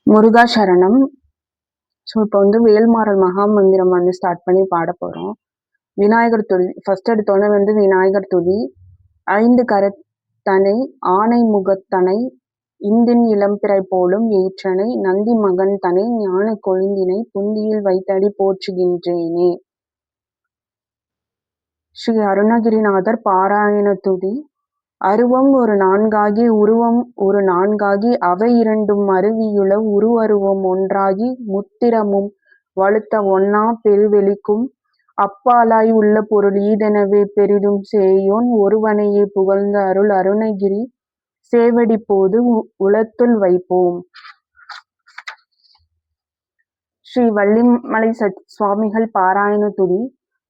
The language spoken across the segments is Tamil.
முருகா சரணம். இப்போ வேல்மாறல் மகாமந்திரம் ஸ்டார்ட் பண்ணி பாட போகிறோம். விநாயகர் துதி. ஃபர்ஸ்ட் எடுத்தோன்னே விநாயகர் துதி. 5 கரத்தனை ஆனை முகத்தனை இந்தின் இளம்பிறை போலும் ஏற்றனை நந்தி மகன் தனை ஞான கொழுந்தினை புந்தியில் வைத்தடி போற்றுகின்றேனே. ஸ்ரீ அருணகிரிநாதர் பாராயண துதி. அருவம் ஒரு நான்காகி உருவம் ஒரு நான்காகி அவை இரண்டும் அருவியுள உருவருவம் ஒன்றாகி முத்திரமும் வழுத்த ஒண்ணா பெருவெளிக்கும் அப்பாலாய் உள்ள பொருள் ஈதெனவே பெரிதும் சேயோன் ஒருவனையே புகழ்ந்த அருள் அருணகிரி சேவடி போது உளத்துள் வைப்போம். ஸ்ரீ வள்ளிமலை சுவாமிகள் பாராயண துதி.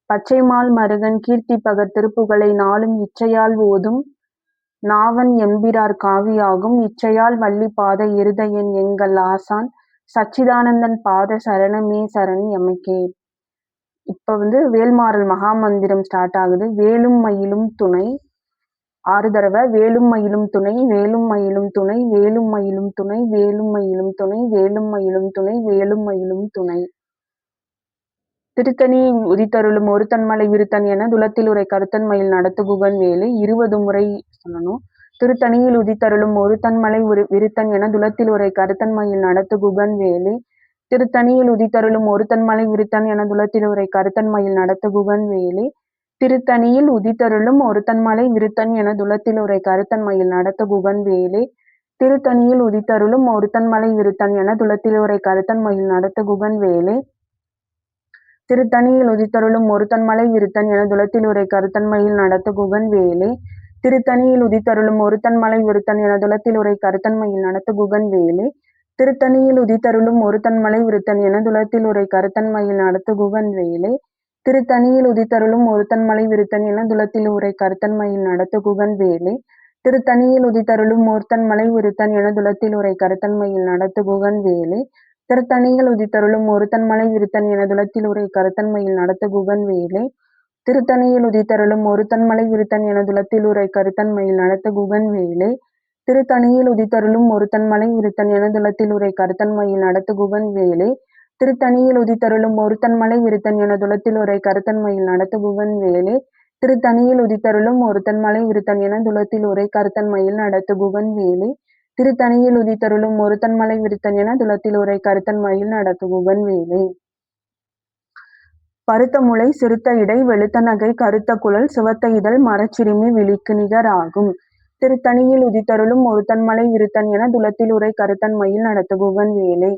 பச்சைமால் மருகன் கீர்த்திப்பகர் திருப்புகழை நாளும் இச்சையால் ஓதும் நாவன் எம்பிரார் காவியாகும் இச்சையால் வள்ளி பாத இருதயன் எங்கள் ஆசான் சச்சிதானந்தன் பாத சரணமே சரண் எமக்கே. இப்போ வேல்மாறல் மகாமந்திரம் ஸ்டார்ட் ஆகுது. வேலும் மயிலும் துணை 6 தடவை. வேலும் மயிலும் துணை, வேலும் மயிலும் துணை, வேலும் மயிலும் துணை, வேலும் மயிலும் துணை, வேலும் மயிலும் துணை, வேலும் மயிலும் துணை. திருத்தணி உதித்தருளும் ஒருத்தன்மலை விருத்தன் என துலத்தில் உரை கருத்தன் மயில் நடத்து குகன் வேலு 20 முறை சொல்லணும். திருத்தணியில் உதித்தருளும் ஒருத்தன்மலை விருத்தன் என துலத்தில் உரை கருத்தன் மயில் நடத்து குகன் வேலு. திருத்தணியில் உதித்தருளும் ஒருத்தன்மலை விருத்தன் என துலத்தில் உரை கருத்தன் மயில் நடத்து குகன் வேலு. திருத்தணியில் உதித்தருளும் ஒருத்தன்மலை விருத்தன் என துலத்தில் உரை கருத்தன் மயில் நடத்த குகன் வேலு. திருத்தணியில் உதித்தருளும் ஒருத்தன்மலை விருத்தன் என துலத்தில் உரை கருத்தன் மயில் நடத்த குகன் வேலு. திருத்தணியில் உதித்தருளும் ஒருத்தன்மலை விருத்தன் என துலத்தில் உரை கருத்தன் மயில் நடத்த குகன் வேலு. திருத்தணியில் உதித்தருளும் ஒருத்தன்மலை விருத்தன் என துலத்தில் உரை கருத்தன் மயில் நடத்த குகன் வேலு. திருத்தணியில் உதித்தருளும் ஒருத்தன்மலை விருத்தன் என துலத்தில் உரை கருத்தன் மயில் நடத்த குகன் வேலு. திருத்தணியில் உதித்தருளும் ஒருத்தன்மலை விருத்தன் என துலத்தில் உரை கருத்தன் மயில் நடத்த குகன் வேலு. திருத்தணியில் உதித்தருளும் ஒருத்தன்மலை விருத்தன் என துலத்தில் உரை கருத்தன் மயில் நடத்த குகன் வேலு. திருத்தணியில் உதித்தருளும் ஒருத்தன்மலை விருத்தன் என துலத்தில் உரை கருத்தன் மயில் நடத்த குகன் வேலு. திருத்தணியில் உதித்தருளும் ஒருத்தன்மலை விருத்தன் என துலத்தில் உரை கருத்தன் மயில் நடத்த குகன் வேலு. திருத்தணியில் உதித்தருளும் ஒருத்தன்மலை விருத்தன் என துலத்தில் உரை கருத்தன் மயில் நடத்த குகன் வேலு. திருத்தணியில் உதித்தருளும் ஒருத்தன்மலை விருத்தன் என துலத்தில் உரை கருத்தன் மயில் நடத்த குகன் வேலு. திருத்தணியில் உதித்தருளும் ஒருத்தன்மலை விருத்தன் என துலத்தில் உரை கருத்தன் மயில் நடத்த குகன் வேலு. திருத்தணியில் உதித்தருளும் ஒருத்தன்மலை விருத்தன் என துலத்தில் உரை கருத்தன் மயில் நடத்த குகன் வேலு. பருத்த முளை சிறுத்த இடை வெளுத்த நகை கருத்த குழல் சிவத்த இதழ் மரச்சிறுமி விழிக்கு நிகர் ஆகும். திருத்தணியில் உதித்தருளும் ஒருத்தன்மலை விருத்தன் என துலத்தில் உரை கருத்தன் மயில் நடத்த குகன் வேலு.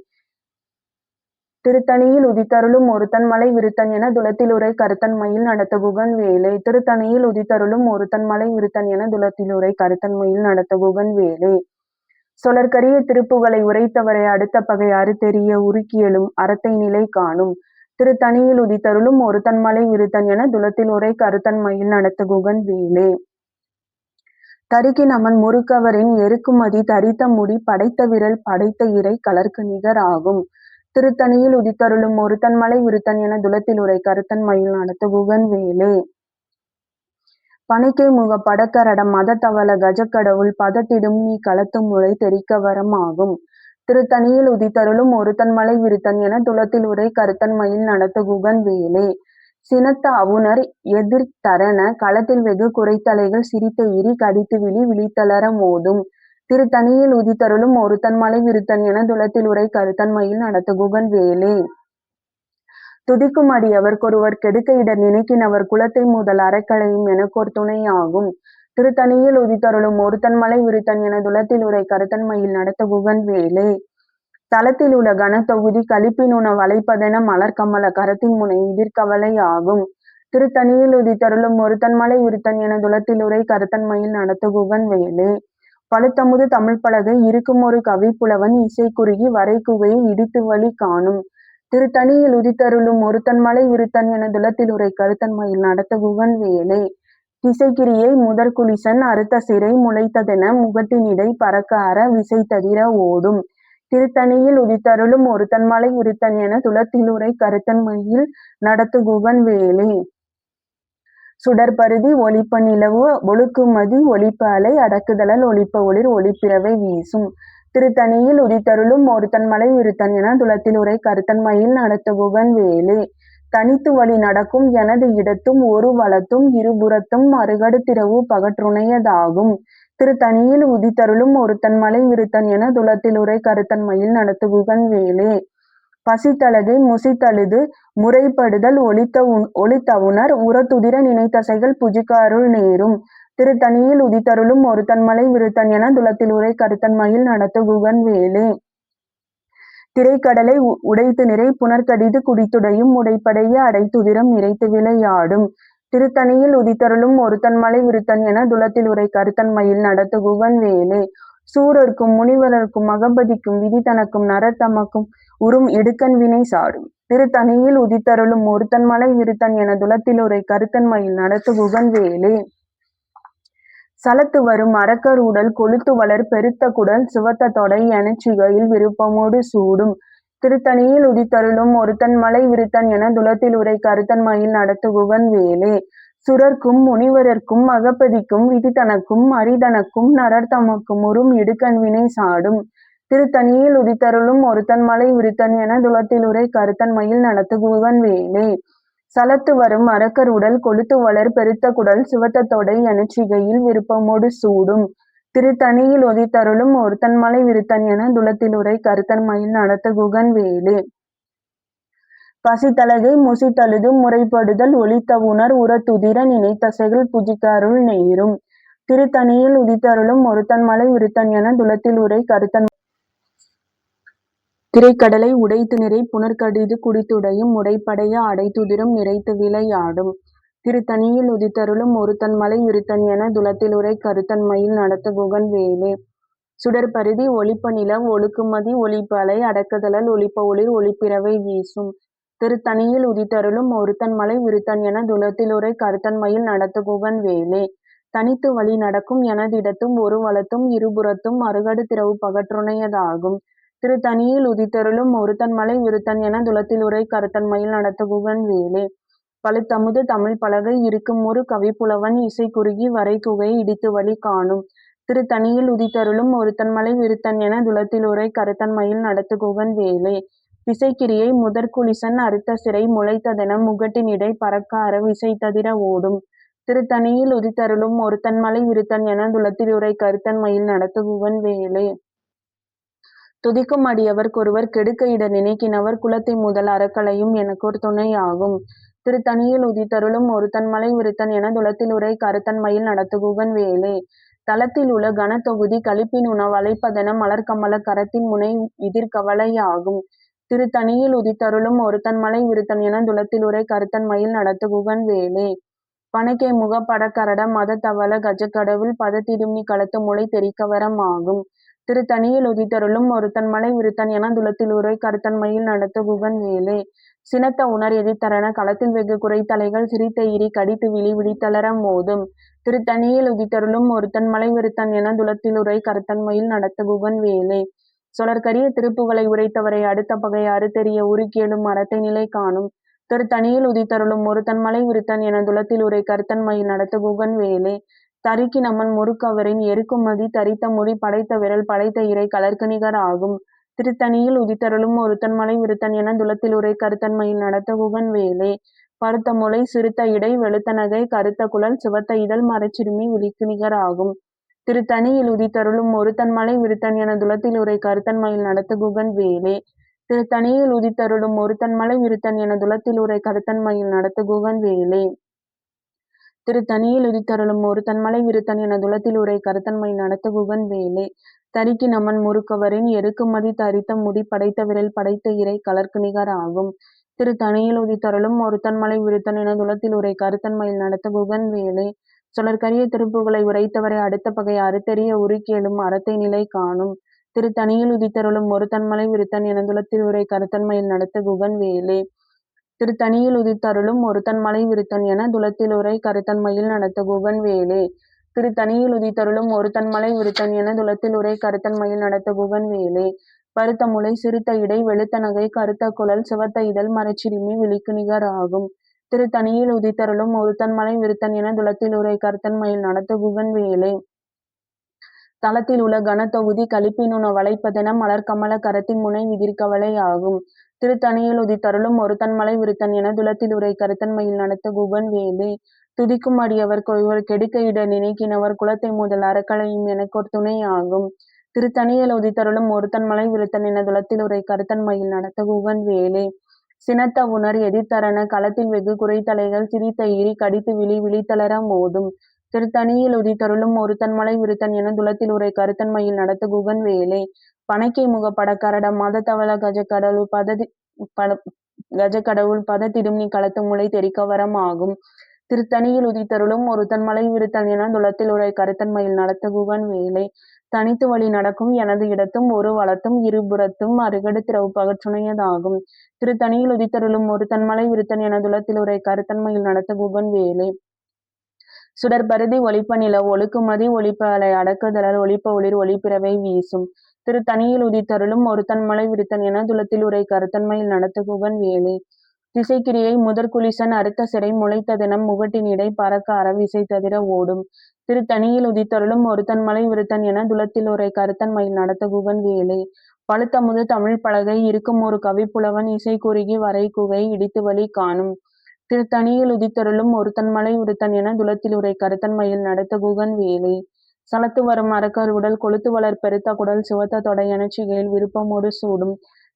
திருத்தணியில் உதித்தருளும் ஒருத்தன்மலை விருத்தன் என துலத்தில் உரை கருத்தன் மயில் நடத்த குகன் வேலு. திருத்தணியில் உதித்தருளும் ஒருத்தன்மலை விருத்தன் என துலத்தில் உரை கருத்தன் மயில் நடத்த குகன் வேலு. சொலற்கரிய திருப்புகளை உரைத்தவரை அடுத்த பகை அறுத்தெறிய உருக்கியலும் அறத்தை நிலை காணும். திருத்தணியில் உதித்தருளும் ஒருத்தன்மலை விருத்தன் என துலத்தில் உரை கருத்தன் மயில் நடத்த குகன் வேலு. தருக்கின் அவன் முறுக்கவரின் எருக்குமதி தரித்த முடி படைத்த விரல் படைத்த இறை கலர்க்கு நிகர் ஆகும். திருத்தணியில் உதித்தருளும் ஒருத்தன்மலை விருத்தன் என துலத்தில் உரை கருத்தன் மயில் நடத்த குகன் வேலு. பனைக்கை முக படக்கரடம் மதத்தவள கஜக்கடவுள் பதத்திடும் நீ களத்து முளை தெரிக்க வரம் ஆகும். திருத்தணியில் உதித்தருளும் ஒருத்தன்மலை விருத்தன் என துலத்தில் உரை கருத்தன் மயில் நடத்த குகன் வேலு. சினத்த அவுணர் எதிர்த்தரன களத்தில் வெகு குறைத்தலைகள் சிரித்த இரி கடித்து விழி விழித்தளர மோதும். திருத்தணியில் உதித்தருளும் ஒருத்தன்மலை விருத்தன் என துலத்தில் உரை கருத்தன் மயில் நடத்த குகன் வேலு. துதிக்கும் அடியவர்க்கொருவர் கெடுக்க இடர் நினைக்கினவர் குலத்தை முதல் அறக்களையும் எனக்கோர் துணை ஆகும். திருத்தணியில் உதித்தருளும் ஒருத்தன்மலை விருத்தன் என துலத்தில் உரை கருத்தன் மயில் நடத்த குகன் வேலு. தலத்தில் உள்ள கனத்தொகுதி கலிப்பினுண வளைப்பதென மலர்கமல கரத்தின் முனை எதிர்கவலை ஆகும். திருத்தணியில் உதித்தருளும் ஒருத்தன்மலை விருத்தன் என துலத்தில் உரை கருத்தன் மயில் நடத்த குகன் வேலு. பழுத்தமுது தமிழ் பலகை இருக்கும் ஒரு கவிப்புலவன் இசை குறுகி வரை குகையை இடித்து வழி காணும். திருத்தணியில் உதித்தருளும் ஒருத்தன்மலை விருத்தன் என துலத்தில் உரை கருத்தன் மயில் நடத்த குகன் வேலு. திசைக்கிரியை முதற் குலிசன் அறுத்த சிறை முளைத்ததென முகட்டினிடை பறக்க அற விசைத்ததிர ஓடும். திருத்தணியில் உதித்தருளும் ஒருத்தன்மலை விருத்தன் என துலத்தில் உரை கருத்தன் மயில் நடத்து குகன் வேலு. சுடற்பருதி ஒளிப்ப நிலவு ஒழுக்குமதி ஒளிப்ப அலை அடக்குதலல் ஒளிப்ப ஒளிர் ஒளிப்பிறவை வீசும். திருத்தணியில் உதித்தருளும் ஒருத்தன் மலை விருத்தன் என துலத்தில் உரை கருத்தன் மயில் நடத்துகுகன் வேலே. தனித்து வழி நடக்கும் எனது இடத்தும் ஒரு வலத்தும் இருபுறத்தும் அருகடு திரவு பகற்றுணையதாகும். திருத்தணியில் உதித்தருளும் ஒருத்தன் மலை விருத்தன் என துலத்தில் உரை கருத்தன் மயில் நடத்துகுகன் வேலே. பசித்தலகை முசித்தழுது முறைப்படுதல் ஒளித்தவுணர் உரத்துதிர நினைத்தசைகள் புஜிக்க அருள் நேரும். திருத்தணியில் உதித்தருளும் ஒருத்தன் மலை விருத்தன் என துலத்தில் உரை கருத்தன் மயில் நடத்துகுகன் வேலே. திரைக்கடலை உடைத்து நிறை புனர்கடிது குடித்துடையும் உடைப்படைய அடைத்துதிரம் நிறைத்து விளையாடும். திருத்தணியில் உதித்தருளும் ஒருத்தன் மலை விருத்தன் என துலத்தில் உரை கருத்தன் மயில் நடத்துகுகன் வேலே. சூரர்க்கும் முனிவரர்க்கும் அகபதிக்கும் விதி தனக்கும் நரர் தமக்கும் உறும் இடுக்கண் வினை சாடும். திருத்தணியில் உதித்தருளும் ஒருத்தன் மலை விருத்தன் என துலத்தில் உரை கருத்தன் மயில் நடத்துகுகன் வேலே. சலத்து வரும் அரக்கர் உடல் கொழுத்து வளர் பெருத்த குடல் சிவத்த தொடை எனச்சிகையில் விருப்பமோடு சூடும். திருத்தணியில் உதித்தருளும் ஒருத்தன் மலை விருத்தன் என துலத்தில் உரை கருத்தன் மயில் நடத்துகுகன் வேலே. சுரர்க்கும் முனிவரர்க்கும் அகப்பதிக்கும் விதி தனக்கும் அரிதனக்கும் நரர் தமக்கும் உறும் இடுக்கண் வினை சாடும். திருத்தணியில் உதித்தருளும் ஒருத்தன் மலை விருத்தன் என துலத்தில் உரை கருத்தன் மயில் நடத்துகுகன் வேலே. சலத்து வரும் அரக்கர் உடல் கொழுத்து வளர் பெருத்த குடல் சிவத்த தொடை எனச்சிகையில் விருப்பமோடு சூடும். திருத்தணியில் உதித்தருளும் ஒருத்தன் மலை விருத்தன் என துலத்தில் உரை கருத்தன் மயில் நடத்துகுகன் வேலே. பசித்தலகை முசித்தழுது முறைப்படுதல் ஒளித்தவுணர் உரத்துதிர நினைத்தசைகள் புஜிக்க அருள் நேரும். திருத்தணியில் உதித்தருளும் ஒருத்தன் மலை விருத்தன் என துலத்தில் உரை கருத்தன் திரைக்கடலை உடைத்து நிறை புனர்கடிது குடித்துடையும் உடைப்படைய அடைத்துதிரம் நிறைத்து விளையாடும். திருத்தணியில் உதித்தருளும் ஒருத்தன் மலை விருத்தன் என துலத்தில் உரை கருத்தன் மயில் நடத்துகுகன் வேலே. சுடர்பரிதி ஒளிப்ப நிலவ் ஒழுக்குமதி ஒளிப்ப அலை அடக்குதலல் ஒளிப்ப ஒளிர் ஒளிப்பிறவை வீசும். திருத்தணியில் உதித்தருளும் ஒருத்தன் மலை விருத்தன் என துலத்தில் உரை கருத்தன் மயில் நடத்துகுகன் வேலே. தனித்து வழி நடக்கும் எனதிடத்தும் ஒரு வலத்தும் இருபுறத்தும் அருகடு திரவு பகற்றுணையதாகும். திருத்தணியில் உதித்தருளும் ஒருத்தன் மலை விருத்தன் என துலத்தில் உரை கருத்தன் மயில் நடத்துகுகன் வேலே. பழுத்தமுது தமிழ் பலகை இருக்கும் ஒரு கவிப்புலவன் இசை குறுகி வரை குகை இடித்து வழி காணும். திருத்தணியில் உதித்தருளும் ஒருத்தன் மலை விருத்தன் என துலத்தில் உரை கருத்தன் மயில் நடத்துகுகன் வேலே. திசைக்கிரியை முதற்குலிசன் அறுத்த சிறை முளைத்ததென முகட்டின் இடை பறக்க அறவிசை ததிர ஓடும். திருத்தணியில் உதித்தருளும் ஒருத்தன் மலை விருத்தன் என துலத்தில் உரை கருத்தன் மயில் நடத்துகுகன் வேலே. துதிக்கும் அடியவர் கொருவர் கெடுக்க இட நினைக்கினவர் குலத்தை முதல் அறக்கலையும் எனக்கோர் துணையாகும். திருத்தணியில் உதித்தருளும் ஒருத்தன் மலை விருத்தன் என துலத்தில் உரை கருத்தன் மயில் நடத்துகுகன் வேலே. தலத்தில் உள்ள கனத்தொகுதி களிப்பின் உணவு அழைப்பதென மலர்கமல கரத்தின் முனை எதிர்கவலையாகும். திருத்தணியில் உதித்தருளும் ஒருத்தன் மலை விருத்தன் என துலத்தில் உரை கருத்தன் மயில் நடத்துகுகன் வேலே. பனைக்கை முக படக்கரட மத தவள கஜக்கடவுள் பதத்திடும்னி களத்து முளை தெரிக்கவரமாகும். திருத்தணியில் உதித்தருளும் ஒருத்தன் மலை விருத்தன் என துலத்தில் உரை கருத்தன் மயில் நடத்துகுகன் வேலே. சினத்த உணர் எதிர்த்தரன களத்தில் வெகு குறைத்தலைகள் சிரித்த இரி கடித்து விழி விழித்தளர மோதும். திருத்தணியில் உதித்தருளும் ஒருத்தன் மலை விருத்தன் என துலத்தில் உரை கருத்தன் மயில் நடத்துகுகன் வேலே. சொலற்கரிய திருப்புகளை உரைத்தவரை அடுத்த பகை அறுத்தெறிய உருக்கேளும் அறத்தை நிலை காணும். திருத்தணியில் உதித்தருளும் ஒருத்தன் மலை விருத்தன் என துலத்தில் உரை கருத்தன் மயில் நடத்துகுகன் வேலே. தரிக்கி நமன் முறுக்கவரின் எருக்குமதி தரித்த முடி படைத்த விரல் படைத்த இறை கலர்க்கு நிகர் ஆகும். திருத்தணியில் உதித்தருளும் ஒருத்தன் மலை விருத்தன் என துலத்தில் உரை கருத்தன் மயில் நடத்துகுகன் வேலே. பருத்த முளை சிறுத்த இடை வெளுத்த நகை கருத்த குழல் சிவத்த இதழ் மரச்சிறுமி விழிக்கு நிகர் ஆகும். திருத்தணியில் உதித்தருளும் ஒருத்தன் மலை விருத்தன் என துலத்தில் உரை கருத்தன் மயில் நடத்துகுகன் வேலே. திருத்தணியில் உதித்தருளும் ஒருத்தன் மலை விருத்தன் என துலத்தில் உரை கருத்தன் மயில் நடத்துகுகன் வேலே. திருத்தணியில் உதித்தருளும் ஒருத்தன் மலை விருத்தன் என துலத்தில் உரை கருத்தன் மயில் நடத்துகுகன் வேலே. தரிக்கி நமன் முறுக்கவரின் எருக்குமதி தரித்த முடி படைத்த விரல் படைத்த இறை கலர்க்கு நிகர் ஆகும். திருத்தணியில் உதித்தருளும் ஒருத்தன் மலை விருத்தன் என துலத்தில் உரை கருத்தன் மயில் நடத்துகுகன் வேலே. சொலற்கரிய திருப்புகளை உரைத்தவரை அடுத்த பகை அறுத்தெறிய உருக்கேளும் அறத்தை நிலை காணும். திருத்தணியில் உதித்தருளும் ஒருத்தன் மலை விருத்தன் என துலத்தில் உரை கருத்தன் மயில் நடத்துகுகன் வேலே. திருத்தணியில் உதித்தருளும் ஒருத்தன் மலை விருத்தன் என துலத்தில் உரை கருத்தன் மயில் நடத்துகுகன் வேலே. திருத்தணியில் உதித்தருளும் ஒருத்தன் மலை விருத்தன் என துலத்தில் உரை கருத்தன் மயில் நடத்துகுகன் வேலே. பருத்த முளை சிறுத்த இடை வெளுத்த நகை கருத்த குழல் சிவத்த இதழ் மரச்சிறுமி விழிக்கு நிகர் ஆகும். திருத்தணியில் உதித்தருளும் ஒருத்தன் மலை விருத்தன் என துலத்தில் உரை கருத்தன் மயில் நடத்துகுகன் வேலே. தளத்தில் உள்ள கனத்தொகுதி கலிப்பினுண வளைப்பதென மலர்கமல கரத்தின் முனை விதிர்கவலை ஆகும். திருத்தணியில் உதித்தருளும் ஒருத்தன்மலை விருத்தன் என துலத்தில் உரை கருத்தன்மையில் நடத்த குகன் வேலே. துதிக்கும் அடியவர் கொள்வர் கெடுக்க இட நினைக்கினவர் குலத்தை முதல் அறக்களையும் எனக்கொரு துணை ஆகும். திருத்தணியில் உதித்தருளும் ஒருத்தன்மலை விருத்தன் என துலத்தில் உரை கருத்தன்மையில் நடத்த குகன் வேலே. சினத்த உணர் எதிர்த்தரன களத்தில் வெகு குறைத்தலைகள் சிரித்த ஈரி கடித்து விழித்தளர மோதும். திருத்தணியில் உதித்தருளும் ஒருத்தன்மலை விருத்தன் என துலத்தில் உரை கருத்தன்மையில் நடத்த குகன் வேலே. பனைக்கை முகப்பட கரட மதத்தவள கஜக்கடவுள் பதத்திடும் நீ களத்து முளை தெரிக்க வரம் ஆகும். திருத்தணியில் உதித்தருளும் ஒருத்தன்மலை விருத்தன் என துலத்தில் உரை கருத்தன்மையில் நடத்த குகன் வேலே. தனித்து வழி நடக்கும் எனது இடத்தும் ஒரு வளத்தும் இருபுறத்தும் அருகடு திறவு பகற்றுணையதாகும். திருத்தணியில் உதித்தருளும் ஒருத்தன்மலை விருத்தன் என துலத்தில் உரை கருத்தன்மையில் நடத்த குகன் வேலே. சுடர்பருதி ஒளிப்ப நில ஒழுக்குமதி ஒளிப்ப அலை அடக்குதலர் ஒளிப்ப ஒளிர் ஒளிப்பிறவை வீசும். திருத்தணியில் உதித்தருளும் ஒருத்தன்மலை விருத்தன் என துலத்தில் உரை கருத்தன்மையில் நடத்த குகன் வேலே. திசைக்கிரியை முதற்குலிசன் அறுத்த சிறை முளைத்ததெனம் முகட்டின் இடை பறக்க அறவிசை தவிர ஓடும். திருத்தணியில் உதித்தருளும் ஒருத்தன்மலை விருத்தன் என துலத்தில் உரை கருத்தன்மையில் நடத்த குகன் வேலே. பழுத்தமுது தமிழ் பலகை இருக்கும் ஒரு கவிப்புலவன் இசை குறுகி வரை குகை இடித்து வழி காணும். திருத்தணியில் உதித்தருளும் ஒருத்தன்மலை விருத்தன் என துலத்தில் உரை கருத்தன்மையில் நடத்த குகன் வேலே. சலத்து வரும் அரக்கர் உடல் கொழுத்து வளர் பெருத்த குடல் சிவத்த தொடை எனச்சிகையில் விருப்பமோடு சூடும்.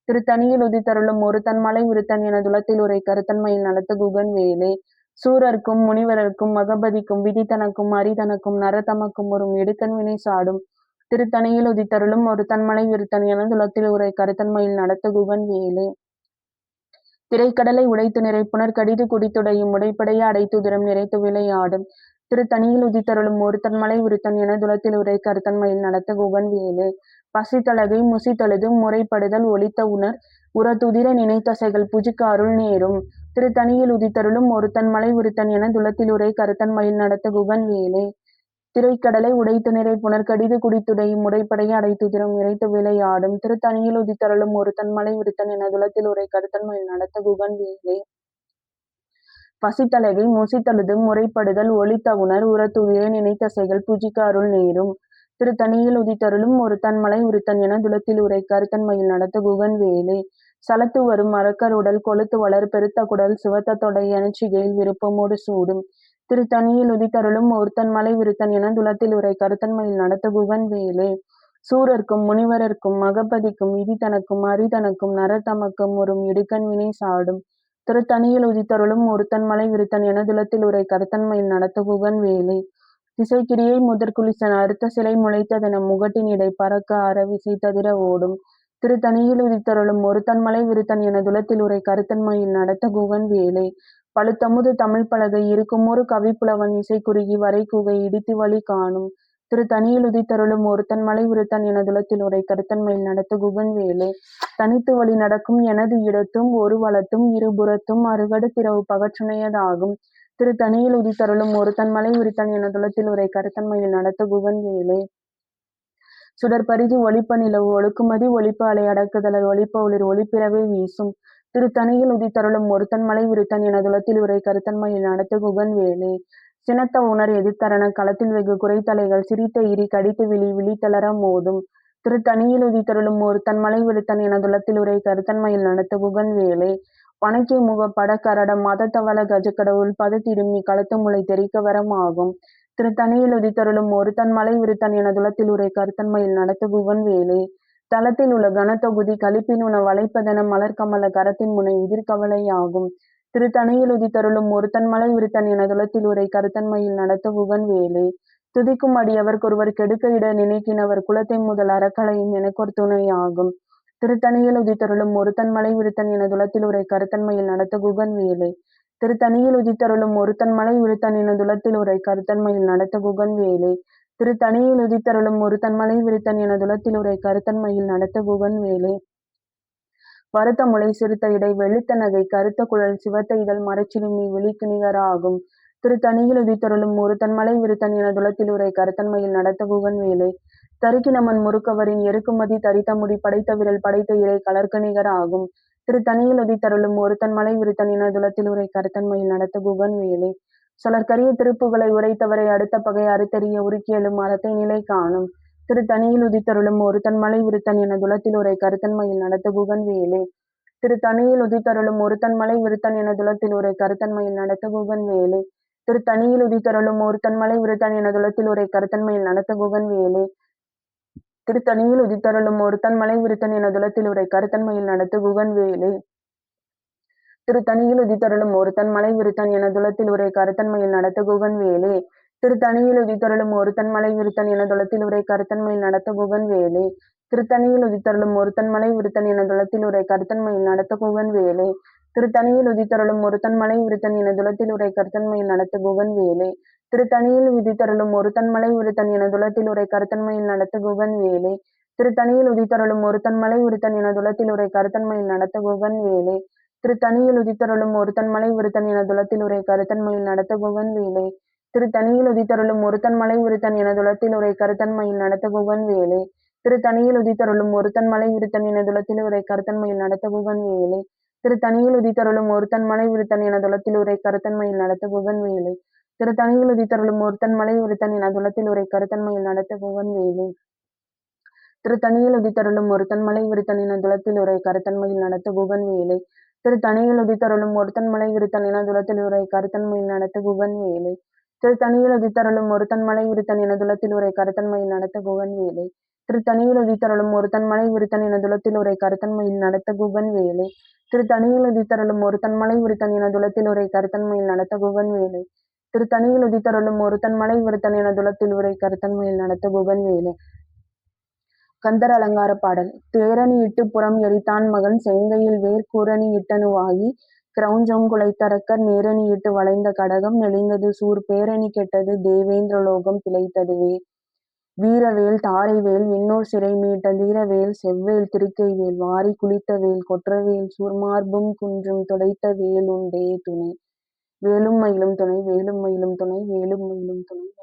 திருத்தணியில் உதித்தருளும் ஒருத்தன்மலை விருத்தன் என துலத்தில் உரை கருத்தன்மையில் நடத்த குகன் வேலே. சூரர்க்கும் முனிவரர்க்கும் மகபதிக்கும் விதித்தனக்கும் அரிதனக்கும் நரதமக்கும் ஒரு இடுக்கண் வினை சாடும். திருத்தணியில் உதித்தருளும் ஒருத்தன்மலை விருத்தன் என துலத்தில் உரை கருத்தன்மையில் நடத்த குகன் வேலே. திரைக்கடலை உடைத்து நிறைப்புணர் கடிது குடித்துடையும் உடைப்படைய அடைத்துதிரம் நிறைத்து விளையாடும். திருத்தணியில் உதித்தருளும் ஒருத்தன்மலை விருத்தன் என துலத்தில் உரை கருத்தன்மையில் நடத்த குகன் வேலே. பசித்தலகை முசித்தழுது முறைப்படுதல் ஒலித்த உணர் உரத்துதிர நினைத்தசைகள் புஜுக்கு அருள் நேரும். திருத்தணியில் உதித்தருளும் ஒருத்தன்மலை விருத்தன் என துலத்தில் உரை கருத்தன்மையில் நடத்த குகன் வேலே. திரைக்கடலை உடைத்து நிறைப்புணர் கடிது குடித்துடையும் உடைப்படைய அடைத்துதிரம் நிறைத்து விளையாடும். திருத்தணியில் உதித்தருளும் ஒருத்தன்மலை விருத்தன் என துலத்தில் உரை கருத்தன்மையில் நடத்த குகன் வேலே. பசித்தலகை முசித்தழுது முறைப்படுதல் ஒலித்த உணர் உரத்துதிர நினைத்தசைகள் புஜிக்க அருள் நேரும். திருத்தணியில் உதித்தருளும் ஒருத்தன்மலை விருத்தன் என துலத்தில் உரை கருத்தன்மையில் நடத்த குகன் வேலே. சலத்து வரும் அரக்கர் உடல் கொழுத்து வளர் பெருத்த குடல் சிவத்த தொடை எனச்சிகையில் விருப்பமோடு சூடும். திருத்தணியில் உதித்தருளும் ஒருத்தன்மலை விருத்தன் என துலத்தில் உரை கருத்தன்மையில் நடத்த குகன் வேலே. சூரர்க்கும் முனிவரர்க்கும் மகபதிக்கும் விதித்தனக்கும் அரிதனக்கும் நரதமக்கும் ஒரு இடுக்கண் வினை சாடும். திருத்தணியில் உதித்தருளும் ஒருத்தன்மலை விருத்தன் என துலத்தில் உரை கருத்தன்மையில் நடத்த குகன் வேலே. திசைக்கிரியை முதற்குலிசன் அறுத்த சிலை முளைத்ததென முகட்டின் இடை பறக்க அறவிசை தவிர ஓடும். திருத்தணியில் உதித்தருளும் ஒருத்தன்மலை விருத்தன் என துலத்தில் உரை கருத்தன்மையில் நடத்த குகன் வேலே. பழுத்தமுது தமிழ் பலகை இருக்கும் ஒரு கவிப்புலவன் இசை குறுகி வரை குகை இடித்து வழி காணும். திருத்தணியில் உதித்தருளும் ஒருத்தன்மலை விருத்தன் என துலத்தில் உரை கருத்தன்மையில் நடத்த குகன் வேலே. தனித்து வழி நடக்கும் எனது இடத்தும் ஒரு வளத்தும் இருபுறத்தும் அருகடு திறவு பகற்றுணையதாகும். திருத்தணியில் உதித்தருளும் ஒருத்தன்மலை விருத்தன் என துலத்தில் உரை கருத்தன்மையில் நடத்த குகன் வேலே. சுடர்பரிதி ஒளிப்ப நிலவு ஒழுக்குமதி ஒளிப்ப அலை அடக்குதலர் ஒளிப்ப ஒளிர் ஒளிப்பிறவை வீசும். திருத்தணியில் உதித்தருளும் ஒருத்தன்மலை விருத்தன் என துலத்தில் உரை கருத்தன்மையில் நடத்த குகன் வேலே. சினத்த உணர் எதிர்த்தரன களத்தில் வெகு குறைத்தலைகள் சிரித்த ஈரி கடித்து விழித்தளர மோதும். திருத்தணியில் உதித்தருளும் ஒருத்தன்மலை விருத்தன் என துலத்தில் உரை கருத்தன்மையில் நடத்த குகன் வேலே. பனைக்கை முகப்பட கரட மதத்தவள கஜக்கடவுள் பதத்திடும் நீ களத்து முளை தெரிக்க வரம் ஆகும். திருத்தணியில் உதித்தருளும் ஒருத்தன்மலை விருத்தன் என துலத்தில் உரை கருத்தன்மையில் நடத்த குகன் வேலே. தளத்தில் உள்ள கனத்தொகுதி கலிப்பினுண வளைப்பதென மலர்கமல கரத்தின் முனை விதிர்கவலை ஆகும். திருத்தணியில் உதித்தருளும் ஒருத்தன்மலை விருத்தன் என துலத்தில் உரை கருத்தன்மையில் நடத்த குகன் வேலே. துதிக்கும் அடியவர் ஒருவர் கெடுக்க இட நினைக்கினவர் குலத்தை முதல் அறக்களையும் எனக்கொரு துணை ஆகும். திருத்தணியில் உதித்தருளும் ஒருத்தன்மலை விருத்தன் என துலத்தில் உரை கருத்தன்மையில் நடத்த குகன் வேலே. திருத்தணியில் உதித்தருளும் ஒருத்தன்மலை விருத்தன் என துலத்தில் உரை கருத்தன்மையில் நடத்த குகன் வேலே. திருத்தணியில் உதித்தருளும் ஒருத்தன்மலை விருத்தன் என துலத்தில் உரை கருத்தன்மையில் நடத்த குகன் வேலே. பருத்த முளை சிறுத்த இடை வெளுத்த நகை கருத்த குழல் சிவத்த இதழ் மறைச்சிறுமி விழிக்கு நிகராகும். திருத்தணியில் உதித்தருளும் ஒருத்தன்மலை விருத்தன் என துலத்தில் உரை கருத்தன்மையில் நடத்த குகன் வேலே. தருக்கினமன் முறுக்கவரின் எருக்குமதி தரித்த முடி படைத்த விரல் படைத்த இறை கலர்க்கு நிகர் ஆகும். திருத்தணியில் உதித்தருளும் ஒருத்தன்மலை விருத்தன் என துலத்தில் உரை கருத்தன்மையில் நடத்த குகன் வேலே. சொலற்கரிய திருப்புகளை உரைத்தவரை அடுத்த பகை அறுத்தறிய உருக்கியலும் அறத்தை நிலை காணும். திருத்தணியில் உதித்தருளும் ஒருத்தன் மலை விருத்தன் என துலத்தில் உரை கருத்தன் மயில் நடத்த குகன் வேலே. திருத்தணியில் உதித்தருளும் ஒருத்தன் மலை விருத்தன் என துலத்தில் உரை கருத்தன் மயில் நடத்த குகன் வேலே. திருத்தணியில் உதித்தருளும் ஒருத்தன் மலை விருத்தன் என துலத்தில் உரை கருத்தன் மயில் நடத்த குகன் வேலே. திருத்தணியில் உதித்தருளும் ஒருத்தன் மலை விருத்தன் என துலத்தில் உரை கருத்தன் மயில் நடத்த குகன் வேலே. திருத்தணியில் உதித்தருளும் ஒருத்தன் மலை விருத்தன் என துலத்தில் உரை கருத்தன் மயில் நடத்த குகன் வேலே. திருத்தணியில் உதித்தருளும் ஒருத்தன் மலை விருத்தன் என துலத்தில் உரை கருத்தன் மயில் நடத்த குகன் வேலே. திருத்தணியில் உதித்தருளும் ஒருத்தன் மலை விருத்தன் என துலத்தில் உரை கருத்தன் மயில் நடத்த குகன் வேலே. திருத்தணியில் உதித்தருளும் ஒருத்தன் மலை விருத்தன் என துலத்தில் உரை கருத்தன் மயில் நடத்த குகன் வேலே. திருத்தணியில் உதித்தருளும் ஒருத்தன் மலை விருத்தன் என துலத்தில் உரை கருத்தன் மயில் நடத்த குகன் வேலே. திருத்தணியில் உதித்தருளும் ஒருத்தன் மலை விருத்தன் என துலத்தில் உரை கருத்தன் மயில் நடத்த குகன் வேலே. திருத்தணியில் உதித்தருளும் ஒருத்தன் மலை விருத்தன் என துலத்தில் உரை கருத்தன் மயில் நடத்த குகன் வேலே. திருத்தணியில் உதித்தருளும் ஒருத்தன் மலை விருத்தன் என துலத்தில் உரை கருத்தன் மயில் நடத்த குகன் வேலே. திருத்தணியில் உதித்தருளும் ஒருத்தன் மலை விருத்தன் என துலத்தில் உரை கருத்தன் மயில் நடத்த குகன் வேலே. திருத்தணியில் உதித்தருளும் ஒருத்தன் மலை விருத்தன் என துலத்தில் உரை கருத்தன் மயில் நடத்த குகன் வேலே. திருத்தணியில் உதித்தருளும் ஒருத்தன் மலை விருத்தன் என துலத்தில் உரை கருத்தன் மயில் நடத்த குகன் வேலே. திருத்தணியில் உதித்தருளும் ஒருத்தன் மலை விருத்தன் என துலத்தில் உரை கருத்தன் மயில் நடத்த குகன் வேலே. திருத்தணியில் உதித்தருளும் ஒருத்தன் மலை விருத்தன் என துலத்தில் உரை கருத்தன் மயில் நடத்த குகன் வேலே. திருத்தணியில் உதித்தருளும் ஒருத்தன் மலை விருத்தன் என துலத்தில் உரை கருத்தன் மயில் நடத்த குகன் வேலே. திருத்தணியில் உதித்தருளும் ஒருத்தன் மலை விருத்தன் என துலத்தில் உரை கருத்தன் மயில் நடத்த குகன் வேலே. திருத்தணியில் உதித்தருளும் ஒருத்தன் மலை விருத்தன் என துலத்தில் உரை கருத்தன் மயில் நடத்த குகன் வேலே. திருத்தணியில் உதித்தருளும் ஒருத்தன் மலை விருத்தன் என துலத்தில் உரை கருத்தன் மயில் நடத்த குகன் வேலே. கந்தர் அலங்கார பாடல். தேரணி இட்டு புறம் எரித்தான் மகன் செங்கையில் வேர் கூரணி இட்டனுவாகி கிரௌஞ்சம் குலைத்தரக்கர் நேரணி இட்டு வளைந்த கடகம் நெளிந்தது சூர் பேரணி கெட்டது தேவேந்திர லோகம் பிழைத்ததுவே. வீரவேல் தாரைவேல் விண்ணோர் சிறை மீட்ட தீரவேல் செவ்வேல் திருக்கைவேல் வாரி குளித்த வேல் கொற்றவேல் சூர்மார்பும் குன்றும் துடைத்த வேல் உண்டே துணை. வேலும் மயிலும் துணை வேலும் மயிலும் துணை வேலும் மயிலும் துணை.